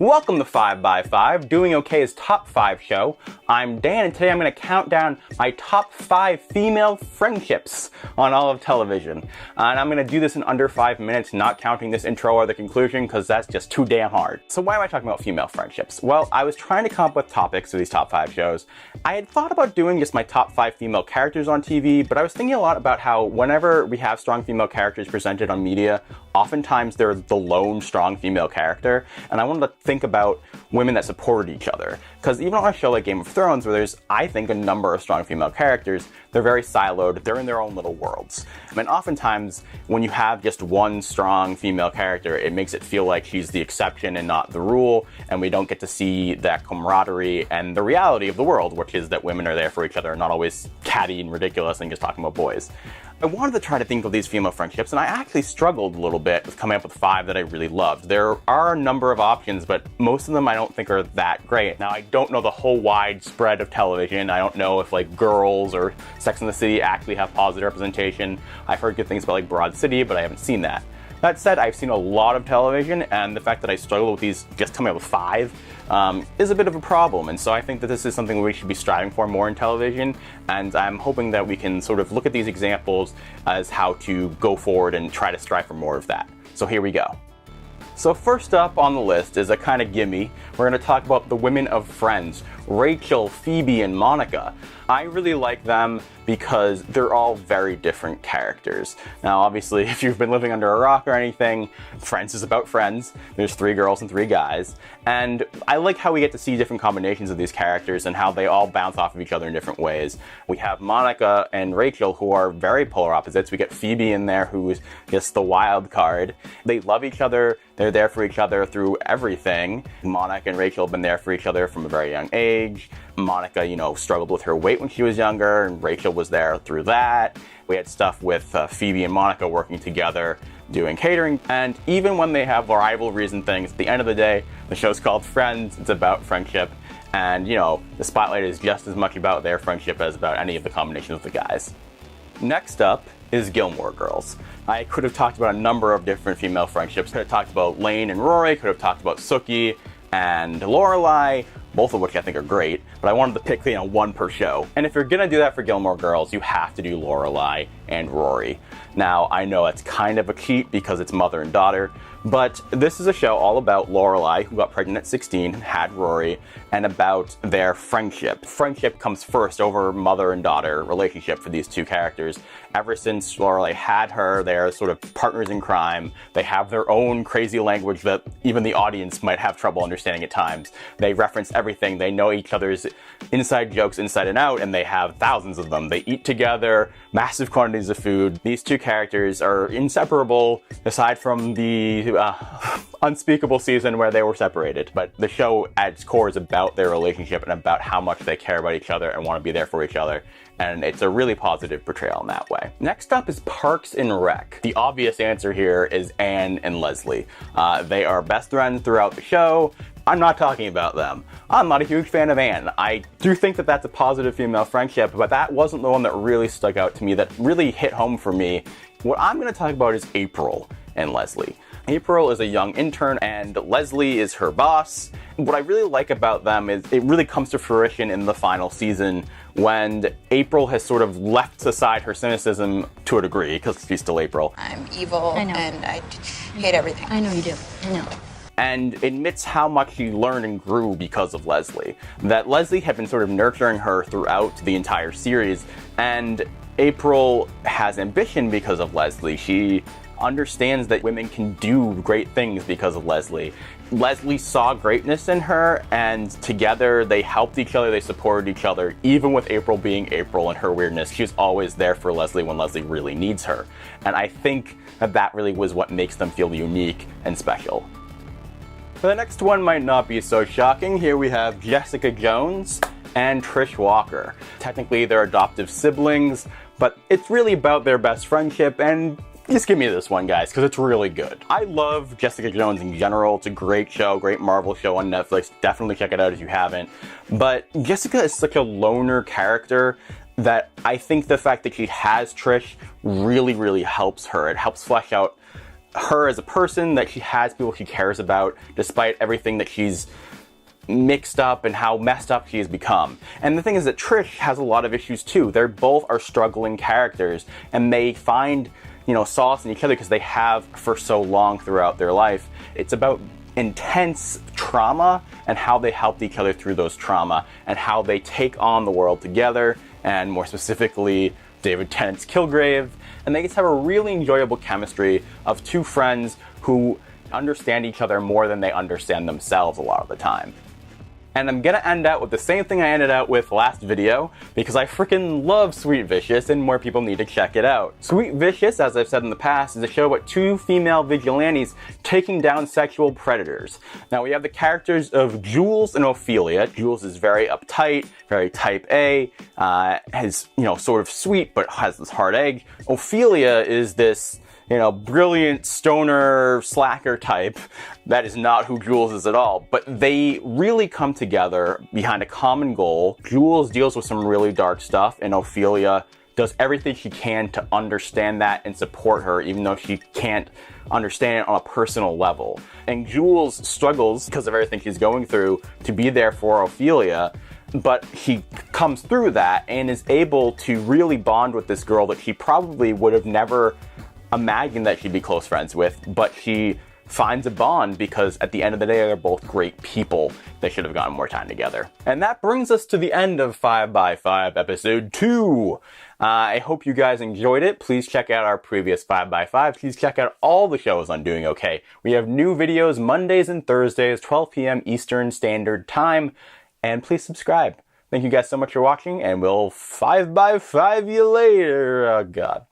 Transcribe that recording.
Welcome to 5x5, DoingOK's Top 5 show. I'm Dan, and today I'm going to count down my top 5 female friendships on all of television. And I'm going to do this in under 5 minutes, not counting this intro or the conclusion, because that's just too damn hard. So why am I talking about female friendships? Well, I was trying to come up with topics for these top 5 shows. I had thought about doing just my top 5 female characters on TV, but I was thinking a lot about how whenever we have strong female characters presented on media, oftentimes they're the lone strong female character, and I wanted to think about women that supported each other. Because even on a show like Game of Thrones, where there's, I think, a number of strong female characters, they're very siloed, they're in their own little worlds. I mean, oftentimes, when you have just one strong female character, it makes it feel like she's the exception and not the rule, and we don't get to see that camaraderie and the reality of the world, which is that women are there for each other and not always catty and ridiculous and just talking about boys. I wanted to try to think of these female friendships, and I actually struggled a little bit with coming up with 5 that I really loved. There are a number of options, but most of them I don't think are that great. Now, I don't know the whole wide spread of television. I don't know if like Girls or Sex and the City actually have positive representation. I've heard good things about like Broad City, but I haven't seen that. That said, I've seen a lot of television, and the fact that I struggle with these, just coming up with 5, is a bit of a problem. And so I think that this is something we should be striving for more in television, and I'm hoping that we can sort of look at these examples as how to go forward and try to strive for more of that. So here we go. So first up on the list is a kind of gimme. We're going to talk about the women of Friends, Rachel, Phoebe, and Monica. I really like them because they're all very different characters. Now, obviously, if you've been living under a rock or anything, Friends is about friends. There's 3 girls and 3 guys. And I like how we get to see different combinations of these characters and how they all bounce off of each other in different ways. We have Monica and Rachel, who are very polar opposites. We get Phoebe in there, who's just the wild card. They love each other. They're there for each other through everything. Monica and Rachel have been there for each other from a very young age. Monica, struggled with her weight when she was younger, and Rachel was there through that. We had stuff with Phoebe and Monica working together, doing catering, and even when they have rivalries and things, at the end of the day, the show's called Friends, it's about friendship, and, the spotlight is just as much about their friendship as about any of the combinations of the guys. Next up is Gilmore Girls. I could have talked about a number of different female friendships. Could have talked about Lane and Rory, could have talked about Sookie and Lorelai, both of which I think are great, but I wanted to pick, one per show. And if you're gonna do that for Gilmore Girls, you have to do Lorelai and Rory. Now, I know it's kind of a cheat because it's mother and daughter, but this is a show all about Lorelai, who got pregnant at 16, had Rory, and about their friendship. Friendship comes first over mother and daughter relationship for these 2 characters. Ever since Lorelai had her, they're sort of partners in crime. They have their own crazy language that even the audience might have trouble understanding at times. They reference everything. They know each other's inside jokes inside and out, and they have thousands of them. They eat together, massive quantities of food. These 2 characters are inseparable, aside from the unspeakable season where they were separated. But the show at its core is about their relationship and about how much they care about each other and want to be there for each other. And it's a really positive portrayal in that way. Next up is Parks and Rec. The obvious answer here is Anne and Leslie. They are best friends throughout the show. I'm not talking about them. I'm not a huge fan of Anne. I do think that that's a positive female friendship, but that wasn't the one that really stuck out to me, that really hit home for me. What I'm going to talk about is April and Leslie. April is a young intern, and Leslie is her boss. What I really like about them is it really comes to fruition in the final season when April has sort of left aside her cynicism to a degree, because she's still April. I'm evil, and I hate everything. I know you do. I know. And admits how much she learned and grew because of Leslie. That Leslie had been sort of nurturing her throughout the entire series, and April has ambition because of Leslie. She understands that women can do great things because of Leslie. Leslie saw greatness in her, and together they helped each other, they supported each other. Even with April being April and her weirdness, she's always there for Leslie when Leslie really needs her. And I think that really was what makes them feel unique and special. The next one might not be so shocking. Here we have Jessica Jones and Trish Walker. Technically they're adoptive siblings, but it's really about their best friendship, and just give me this one, guys, because it's really good. I love Jessica Jones in general. It's a great show, great Marvel show on Netflix. Definitely check it out if you haven't. But Jessica is such a loner character that I think the fact that she has Trish really, really helps her. It helps flesh out her as a person, that she has people she cares about, despite everything that she's mixed up and how messed up she has become. And the thing is that Trish has a lot of issues too. They're both are struggling characters, and they find, solace in each other because they have for so long throughout their life. It's about intense trauma and how they helped each other through those trauma and how they take on the world together, and more specifically David Tennant's Kilgrave. And they just have a really enjoyable chemistry of two friends who understand each other more than they understand themselves a lot of the time. And I'm gonna end out with the same thing I ended out with last video, because I freaking love Sweet Vicious and more people need to check it out. Sweet Vicious, as I've said in the past, is a show about two female vigilantes taking down sexual predators. Now we have the characters of Jules and Ophelia. Jules is very uptight, very type A, is, sort of sweet, but has this hard egg. Ophelia is this brilliant stoner slacker type. That is not who Jules is at all. But they really come together behind a common goal. Jules deals with some really dark stuff, and Ophelia does everything she can to understand that and support her, even though she can't understand it on a personal level. And Jules struggles, because of everything she's going through, to be there for Ophelia. But she comes through that and is able to really bond with this girl that she probably would have never imagined that she'd be close friends with, but she finds a bond because at the end of the day, they're both great people. They should have gotten more time together. And that brings us to the end of 5x5 episode 2. I hope you guys enjoyed it. Please check out our previous 5x5. Please check out all the shows on Doing OK. We have new videos Mondays and Thursdays, 12 p.m. Eastern Standard Time. And please subscribe. Thank you guys so much for watching, and we'll 5x5 you later. Oh, God.